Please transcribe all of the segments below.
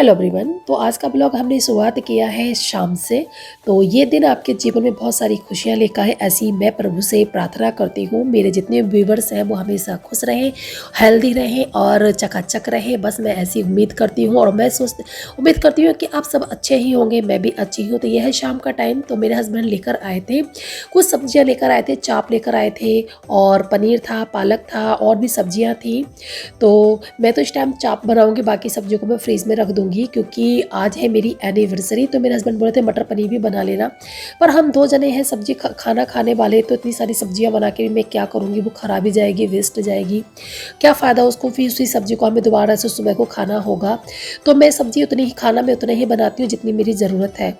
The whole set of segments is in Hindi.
Hello everyone. तो आज का ब्लॉग हमने शुरुआत किया है शाम से। तो ये दिन आपके जीवन में बहुत सारी खुशियां लेकर आए, ऐसी मैं प्रभु से प्रार्थना करती हूँ। मेरे जितने व्यूवर्स हैं वो हमेशा खुश रहें, हेल्दी रहें और चकाचक रहें, बस मैं ऐसी उम्मीद करती हूँ। और मैं उम्मीद करती हूँ कि आप सब अच्छे ही होंगे, मैं भी अच्छी हूँ। तो यह है शाम का टाइम। तो मेरे हस्बैंड लेकर आए थे, कुछ सब्जियाँ लेकर आए थे, चाप लेकर आए थे और पनीर था, पालक था और भी सब्जियाँ थी। तो मैं तो इस टाइम चाप बनाऊँगी, बाकी सब्जियों को मैं फ्रीज़ में रख दूँगी क्योंकि आज है मेरी एनिवर्सरी। तो मेरे हस्बैंड बोले थे मटर पनीर भी बना लेना, पर हम 2 जने हैं सब्जी खाना खाने वाले, तो इतनी सारी सब्जियां बना के भी मैं क्या करूँगी, वो खराब ही जाएगी, वेस्ट जाएगी, क्या फ़ायदा उसको। फिर उसी सब्जी को हमें दोबारा से सुबह को खाना होगा। तो मैं सब्जी उतनी ही खाना मैं उतना ही बनाती हूँ जितनी मेरी ज़रूरत है।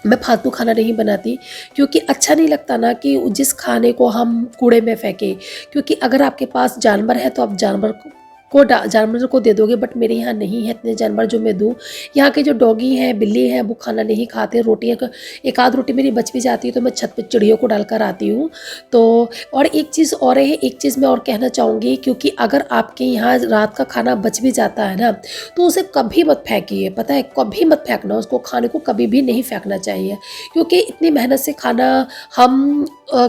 मैं फालतू खाना नहीं बनाती क्योंकि अच्छा नहीं लगता ना कि जिस खाने को हम कूड़े में फेंकें। क्योंकि अगर आपके पास जानवर है तो आप जानवर को दे दोगे, बट मेरे यहाँ नहीं है इतने जानवर जो मैं दूँ। यहाँ के जो डॉगी हैं, बिल्ली हैं, वो खाना नहीं खाते। रोटियाँ एक आध रोटी मेरी बच भी जाती है तो मैं छत पे चिड़ियों को डालकर आती हूँ। तो और एक चीज़ और है, एक चीज़ मैं और कहना चाहूँगी, क्योंकि अगर आपके यहाँ रात का खाना बच भी जाता है ना, तो उसे कभी मत फेंकिए। पता है, कभी मत फेंकना उसको, खाने को कभी भी नहीं फेंकना चाहिए। क्योंकि इतनी मेहनत से खाना हम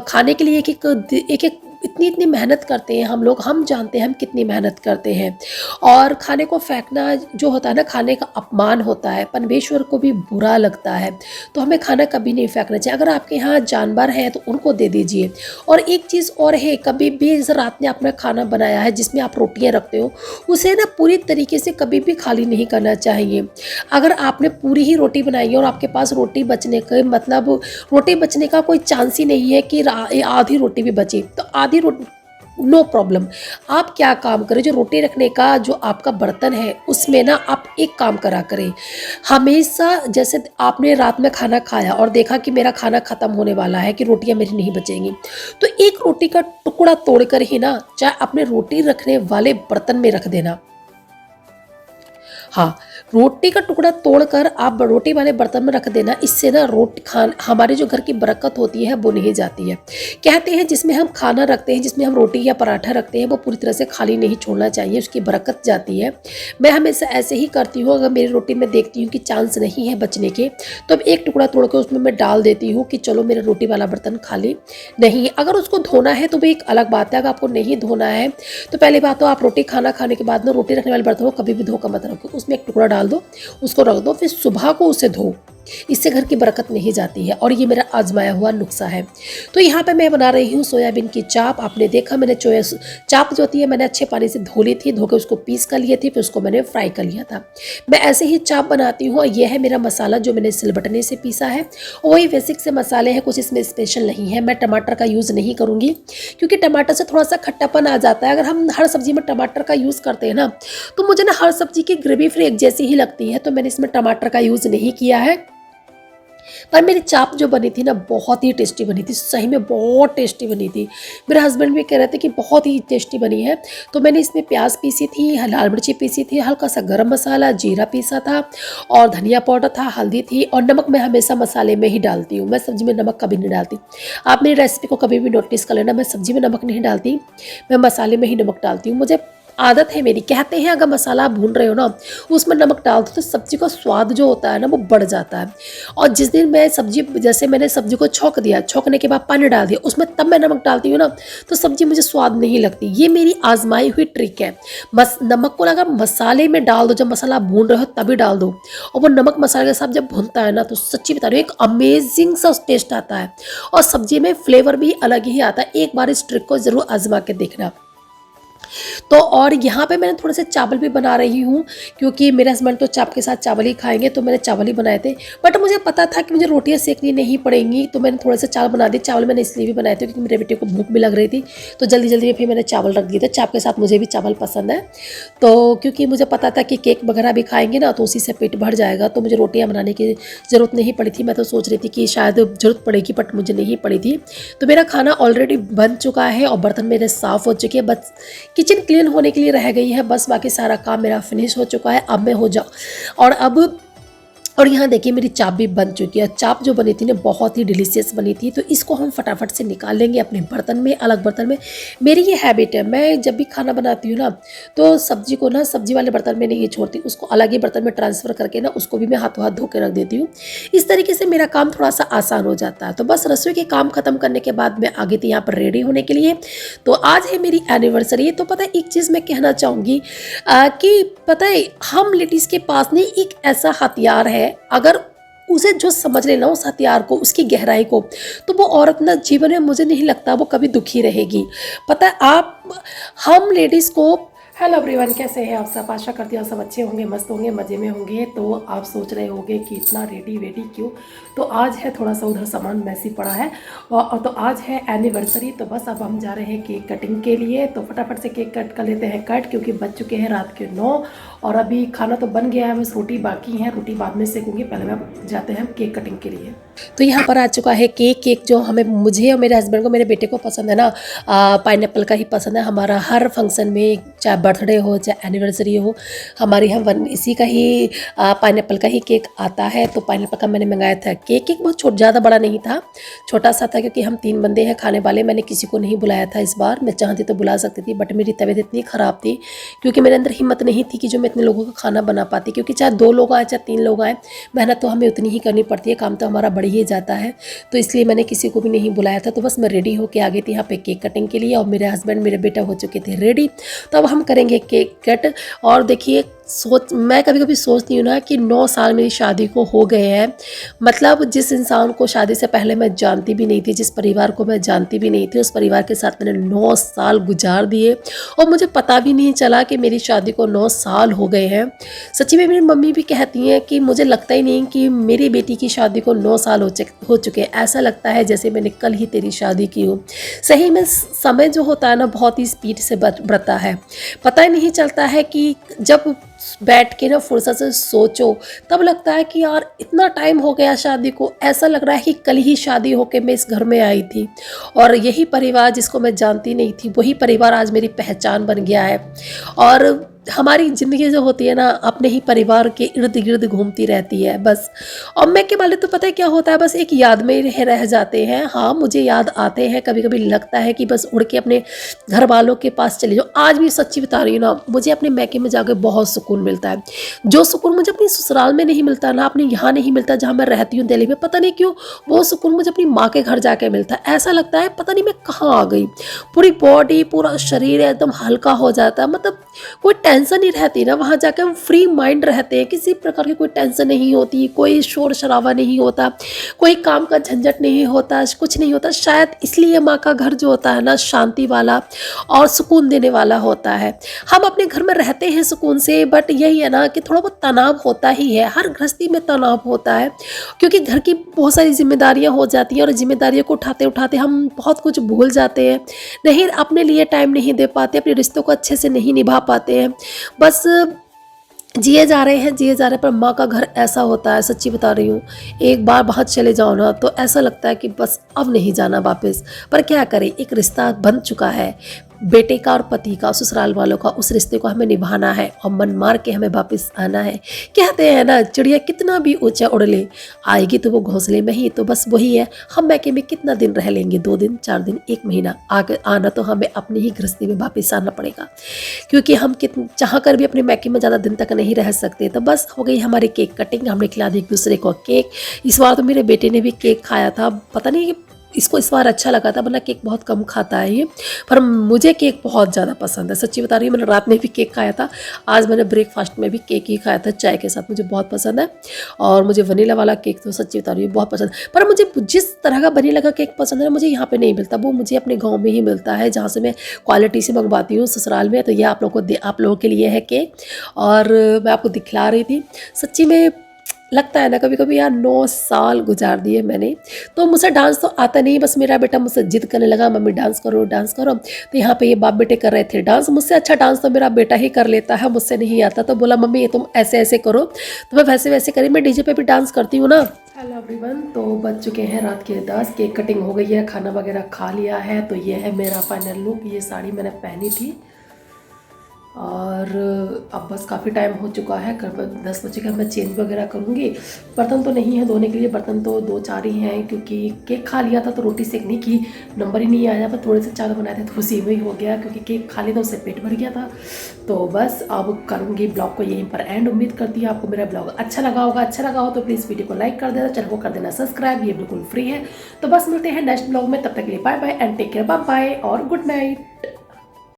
खाने के लिए एक एक इतनी इतनी मेहनत करते हैं हम लोग, हम जानते हैं हम कितनी मेहनत करते हैं। और खाने को फेंकना जो होता है ना, खाने का अपमान होता है, परमेश्वर को भी बुरा लगता है। तो हमें खाना कभी नहीं फेंकना चाहिए। अगर आपके यहाँ जानवर हैं तो उनको दे दीजिए। और एक चीज़ और है, कभी भी जैसे रात में आपने खाना बनाया है जिसमें आप रोटियां रखते हो, उसे ना पूरी तरीके से कभी भी खाली नहीं करना चाहिए। अगर आपने पूरी ही रोटी बनाई है और आपके पास रोटी बचने का मतलब रोटी बचने का कोई चांस ही नहीं है कि आधी रोटी भी बची, तो आधी रोटी नो प्रॉब्लम। आप क्या काम करें, जो रोटी रखने का जो आपका बर्तन है उसमें ना आप एक काम करा करें हमेशा। जैसे आपने रात में खाना खाया और देखा कि मेरा खाना ख़त्म होने वाला है, कि रोटियां मेरी नहीं बचेंगी, तो एक रोटी का टुकड़ा तोड़कर ही ना, चाहे अपने रोटी रखने वाले बर्तन में रख देना। हाँ, रोटी का टुकड़ा तोड़कर आप रोटी वाले बर्तन में रख देना। इससे ना रोटी हमारे जो घर की बरकत होती है वो नहीं जाती है। कहते हैं जिसमें हम खाना रखते हैं, जिसमें हम रोटी या पराठा रखते हैं, वो पूरी तरह से खाली नहीं छोड़ना चाहिए, उसकी बरकत जाती है। मैं हमेशा ऐसे ही करती हूँ। अगर मेरी रोटी में देखती हूँ कि चांस नहीं है बचने के, तो अब एक टुकड़ा तोड़ कर उसमें मैं डाल देती हूँ कि चलो मेरा रोटी वाला बर्तन खाली नहीं है। अगर उसको धोना है तो भी एक अलग बात है। अगर आपको नहीं धोना है तो पहली बात तो आप खाना खाने के बाद ना रोटी रखने वाले बर्तन को कभी भी धोकर मत रखो, उसमें एक टुकड़ा डाल दो, उसको रख दो, फिर सुबह को उसे धो। इससे घर की बरकत नहीं जाती है और ये मेरा आजमाया हुआ नुस्खा है। तो यहाँ पे मैं बना रही हूँ सोयाबीन की चाप। आपने देखा मैंने चाप जो होती है मैंने अच्छे पानी से धो ली थी, धो के उसको पीस कर लिए थे, फिर उसको मैंने फ्राई कर लिया था। मैं ऐसे ही चाप बनाती हूँ। यह है मेरा मसाला जो मैंने सिलबटने से पीसा है। वही बेसिक से मसाले हैं, कुछ इसमें स्पेशल नहीं है। मैं टमाटर का यूज़ नहीं करूँगी क्योंकि टमाटर से थोड़ा सा खट्टापन आ जाता है। अगर हम हर सब्जी में टमाटर का यूज़ करते हैं ना, तो मुझे ना हर सब्जी की ग्रेवी फिर एक जैसी ही लगती है। तो मैंने इसमें टमाटर का यूज़ नहीं किया है। पर मेरी चाप जो बनी थी ना, बहुत ही टेस्टी बनी थी, सही में बहुत टेस्टी बनी थी। मेरे हस्बैंड भी कह रहे थे कि बहुत ही टेस्टी बनी है। तो मैंने इसमें प्याज पीसी थी, लाल मिर्ची पीसी थी, हल्का सा गरम मसाला, जीरा पीसा था और धनिया पाउडर था, हल्दी थी और नमक। मैं हमेशा मसाले में ही डालती हूँ, मैं सब्जी में नमक कभी नहीं डालती। आप मेरी रेसिपी को कभी भी नोटिस कर लेना, मैं सब्जी में नमक नहीं डालती, मैं मसाले में ही नमक डालती हूँ। मुझे आदत है मेरी। कहते हैं अगर मसाला आप भून रहे हो ना, उसमें नमक डाल दो तो सब्जी का स्वाद जो होता है ना वो बढ़ जाता है। और जिस दिन मैं सब्जी, जैसे मैंने सब्जी को छौंक दिया, छौंकने के बाद पानी डाल दिया उसमें, तब मैं नमक डालती हूँ ना, तो सब्जी मुझे स्वाद नहीं लगती। ये मेरी आजमाई हुई ट्रिक है। नमक को अगर मसाले में डाल दो, जब मसाला भून रहे हो तभी डाल दो, और वो नमक मसाले के साथ जब भूनता है ना, तो सच्ची बता रही हूँ एक अमेजिंग सा टेस्ट आता है और सब्जी में फ्लेवर भी अलग ही आता है। एक बार इस ट्रिक को जरूर आजमा के देखना। तो और यहाँ पे मैंने थोड़े से चावल भी बना रही हूँ क्योंकि मेरे हस्बैंड तो चाप के साथ चावल ही खाएंगे, तो मैंने चावल ही बनाए थे। बट मुझे पता था कि मुझे रोटियाँ सेकनी नहीं पड़ेंगी, तो मैंने थोड़े से चावल बना दिए। चावल मैंने इसलिए भी बनाए थे क्योंकि मेरे बेटे को भूख भी लग रही थी, तो जल्दी जल्दी में फिर मैंने चावल रख दिए थे। चाप के साथ मुझे भी चावल पसंद है, तो क्योंकि मुझे पता था कि केक वगैरह भी खाएंगे ना, तो उसी से पेट भर जाएगा, तो मुझे रोटियाँ बनाने की ज़रूरत नहीं पड़ी थी। मैं तो सोच रही थी कि शायद ज़रूरत पड़ेगी, बट मुझे नहीं पड़ी थी। तो मेरा खाना ऑलरेडी बन चुका है और बर्तन मेरे साफ़ हो चुके हैं, बस किचन क्लीन होने के लिए रह गई है, बस बाकी सारा काम मेरा फिनिश हो चुका है। अब मैं हो जाऊँ और अब और यहाँ देखिए मेरी चाप भी बन चुकी है। चाप जो बनी थी ना बहुत ही डिलीशियस बनी थी। तो इसको हम फटाफट से निकाल लेंगे अपने बर्तन में, अलग बर्तन में। मेरी ये हैबिट है, मैं जब भी खाना बनाती हूँ ना तो सब्जी को ना सब्जी वाले बर्तन में नहीं छोड़ती, उसको अलग ही बर्तन में ट्रांसफ़र करके ना उसको भी मैं हाथों हाथ धो के रख देती हूँ। इस तरीके से मेरा काम थोड़ा सा आसान हो जाता है। तो बस रसोई के काम खत्म करने के बाद मैं आगे थी यहाँ पर रेडी होने के लिए। तो आज है मेरी एनिवर्सरी। तो पता है एक चीज़ मैं कहना चाहूँगी कि पता है हम लेडीज़ के पास नहीं एक ऐसा हथियार है, अगर उसे जो समझ लेना उस हथियार को, उसकी गहराई को, तो वो औरत ना जीवन में मुझे नहीं लगता वो कभी दुखी रहेगी। पता है आप हम लेडीज़ को। हेलो एवरीवन, कैसे हैं आप सब? आशा करती हूँ सब अच्छे होंगे, मस्त होंगे, मज़े में होंगे। तो आप सोच रहे होंगे कि इतना रेडी वेडी क्यों? तो आज है थोड़ा सा उधर सामान मैसी पड़ा है और तो आज है एनिवर्सरी। तो बस अब हम जा रहे हैं केक कटिंग के लिए। तो फटाफट से केक कट कर लेते हैं कट, क्योंकि बज चुके हैं रात के 9 और अभी खाना तो बन गया है, बस रोटी बाकी है। रोटी बाद में सेकूँगी, पहले मैं जाते हैं केक कटिंग के लिए। तो यहाँ पर आ चुका है केक। केक जो हमें, मुझे और मेरे हस्बैंड को, मेरे बेटे को पसंद है ना, पाइनएप्पल का ही पसंद है। हमारा हर फंक्शन में, चाहे बर्थडे हो चाहे एनिवर्सरी हो, हमारे यहाँ इसी का ही पाइनएप्पल का ही केक आता है। तो पाइनएप्पल का मैंने मंगाया था केक। केक बहुत ज़्यादा बड़ा नहीं था, छोटा सा था, क्योंकि हम 3 बंदे हैं खाने वाले। मैंने किसी को नहीं बुलाया था इस बार। मैं चाहती तो बुला सकती थी, बट मेरी तबीयत इतनी ख़राब थी क्योंकि मेरे अंदर हिम्मत नहीं थी कि जो मैं इतने लोगों का खाना बना पाती। क्योंकि चाहे 2 लोग आए चाहे 3 लोग आए, मेहनत तो हमें उतनी ही करनी पड़ती है, काम तो हमारा बढ़ ही जाता है। तो इसलिए मैंने किसी को भी नहीं बुलाया था। तो बस मैं रेडी होके आ गई थी यहाँ पे केक कटिंग के लिए, और मेरे हस्बैंड मेरे बेटा हो चुके थे रेडी। तो अब हम करेंगे केक कट। और देखिए मैं कभी कभी सोचती हूँ ना कि 9 साल मेरी शादी को हो गए हैं। मतलब जिस इंसान को शादी से पहले मैं जानती भी नहीं थी, जिस परिवार को मैं जानती भी नहीं थी, उस परिवार के साथ मैंने 9 साल गुजार दिए और मुझे पता भी नहीं चला कि मेरी शादी को 9 साल हो गए हैं। सच्ची में मेरी मम्मी भी कहती हैं कि मुझे लगता ही नहीं कि मेरी बेटी की शादी को 9 साल हो चुके हैं। ऐसा लगता है जैसे मैंने कल ही तेरी शादी की हो। सही में समय जो होता है ना बहुत ही स्पीड से बढ़ता है। पता ही नहीं चलता है कि जब बैठ के ना फुर्सत से सोचो तब लगता है कि यार इतना टाइम हो गया शादी को। ऐसा लग रहा है कि कल ही शादी होके मैं इस घर में आई थी, और यही परिवार जिसको मैं जानती नहीं थी, वही परिवार आज मेरी पहचान बन गया है। और हमारी ज़िंदगी जो होती है ना अपने ही परिवार के इर्द गिर्द घूमती रहती है बस। और मैं के वाले तो पता है क्या होता है, बस एक याद में ही रह जाते हैं। हाँ मुझे याद आते हैं, कभी कभी लगता है कि बस उड़ के अपने घर वालों के पास चले जाओ। आज भी सच्ची बता रही हूँ ना, मुझे अपने मैके में जाकर बहुत सुकून मिलता है। जो सुकून मुझे अपनी ससुराल में नहीं मिलता ना, अपने यहाँ नहीं मिलता जहाँ मैं रहती हूँ दिल्ली में, पता नहीं क्यों वो सुकून मुझे अपनी माँ के घर जाके मिलता है। ऐसा लगता है पता नहीं मैं कहाँ आ गई। पूरी बॉडी, पूरा शरीर एकदम हल्का हो जाता है। मतलब कोई टेंशन नहीं रहती ना, वहाँ जाकर हम फ्री माइंड रहते हैं। किसी प्रकार की कोई टेंशन नहीं होती, कोई शोर शराबा नहीं होता, कोई काम का झंझट नहीं होता, कुछ नहीं होता। शायद इसलिए माँ का घर जो होता है ना शांति वाला और सुकून देने वाला होता है। हम अपने घर में रहते हैं सुकून से, बट यही है ना कि थोड़ा बहुत तनाव होता ही है। हर गृहस्थी में तनाव होता है, क्योंकि घर की बहुत सारी जिम्मेदारियां हो जाती हैं और जिम्मेदारियों को उठाते उठाते हम बहुत कुछ भूल जाते हैं। नहीं, अपने लिए टाइम नहीं दे पाते, अपने रिश्तों को अच्छे से नहीं निभा पाते हैं। बस जिए जा रहे हैं, जिए जा रहे हैं। पर माँ का घर ऐसा होता है, सच्ची बता रही हूँ, एक बार बाहर चले जाओ ना तो ऐसा लगता है कि बस अब नहीं जाना वापस। पर क्या करें, एक रिश्ता बन चुका है, बेटे का और पति का, ससुराल वालों का। उस रिश्ते को हमें निभाना है और मन मार के हमें वापस आना है। कहते हैं ना चिड़िया कितना भी ऊंचा उड़ ले, आएगी तो वो घोंसले में ही। तो बस वही है, हम मैके में कितना दिन रह लेंगे, 2 दिन 4 दिन 1 महीना, आगे आना तो हमें अपनी ही गृहस्थी में वापस आना पड़ेगा। क्योंकि हम चाह कर भी अपने मैके में ज़्यादा दिन तक नहीं रह सकते। तो बस हो गई हमारी केक कटिंग, हमने खिला दी एक दूसरे को केक। इस बार तो मेरे बेटे ने भी केक खाया था, पता नहीं इसको इस बार अच्छा लगा था, वरना केक बहुत कम खाता है ये। पर मुझे केक बहुत ज़्यादा पसंद है, सच्ची बता रही हूँ। मैंने रात में भी केक खाया था, आज मैंने ब्रेकफास्ट में भी केक ही खाया था चाय के साथ। मुझे बहुत पसंद है और मुझे वनीला वाला केक तो सच्ची बता रही हूँ बहुत पसंद। पर मुझे जिस तरह का वनीला का केक पसंद है मुझे यहाँ पे नहीं मिलता, वो मुझे अपने गाँव में ही मिलता है, जहाँ से मैं क्वालिटी से मंगवाती हूँ ससुराल में। तो ये आप लोगों के लिए है केक, और मैं आपको दिखला रही थी। सच्ची में लगता है ना कभी कभी यार 9 साल गुजार दिए मैंने। तो मुझसे डांस तो आता नहीं, बस मेरा बेटा मुझसे जिद करने लगा, मम्मी डांस करो डांस करो। तो यहाँ पे ये बाप बेटे कर रहे थे डांस। मुझसे अच्छा डांस तो मेरा बेटा ही कर लेता है, मुझसे नहीं आता। तो बोला मम्मी ये तुम ऐसे ऐसे करो, तो मैं वैसे वैसे करी। मैं डीजे पे भी डांस करती हूँ ना। हेलो एवरीवन, तो बज चुके हैं रात के 10, केक कटिंग हो गई है, खाना वगैरह खा लिया है। तो ये है मेरा फाइनल लुक। ये साड़ी मैंने पहनी थी, और अब बस काफ़ी टाइम हो चुका है, करीब 10 बजे का मैं चेंज वगैरह करूँगी। बर्तन तो नहीं है धोने के लिए, बर्तन तो 2-4 ही हैं, क्योंकि केक खा लिया था तो रोटी सेकने की नंबर ही नहीं आया। पर थोड़े से चावल बनाए थे तो उसी में ही हो गया, क्योंकि केक खा लिया था उससे पेट भर गया था। तो बस अब करूँगी ब्लॉग को यहीं पर एंड। उम्मीद करती हूँ आपको मेरा ब्लॉग अच्छा लगा होगा। अच्छा लगा हो तो प्लीज़ वीडियो को लाइक कर देना, चैनल को कर देना सब्सक्राइब, ये बिल्कुल फ्री है। तो बस मिलते हैं नेक्स्ट ब्लॉग में, तब तक के लिए bye bye and take care, bye bye और गुड नाइट।